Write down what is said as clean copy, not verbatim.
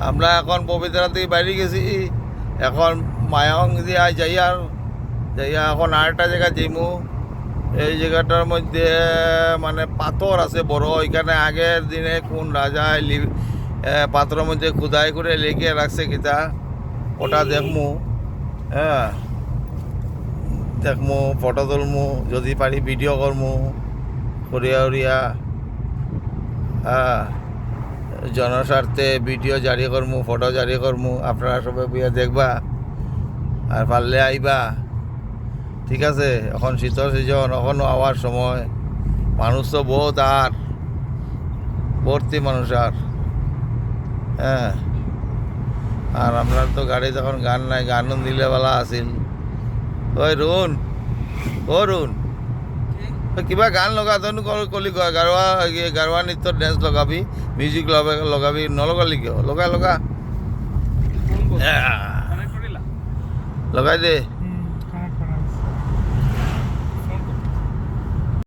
আমরা এখন পবিত্রা থেকে বাইরে গেছি, এখন মায়ং দিয়া যাইয়া এখন আরেকটা জায়গা যাইমু। এই জায়গাটার মধ্যে মানে পাথর আছে বড়, এখানে আগের দিনে কোন রাজা পাথরের মধ্যে খুদাই করে লেগে রাখছে কিতা, ওটা দেখমু। হ্যাঁ, দেখমু, ফটো তুলমু, যদি পারি ভিডিও করমু করিয়া উড়িয়া। হ্যাঁ, জনস্বার্থে ভিডিও জারি করমু, ফটো জারি করমু, আপনারা সবাই বিয়া দেখবা আর পারলে আইবা। ঠিক আছে, এখন শীতল সিজন, এখনও আওয়ার সময়, মানুষ তো বহুত আর ভর্তি মানুষ আর। হ্যাঁ, আর আপনার তো গাড়ি যখন গান নাই, গানও দিলে বেলা আছিল। ওই রুন, ও রুন, কিবা গান লগা তনু কলি কয় গারোৱা নৃত্যৰ ডেন্স লগাবি, মিউজিক লগাবি, নলগালি কিয়? লগা লগাই দে।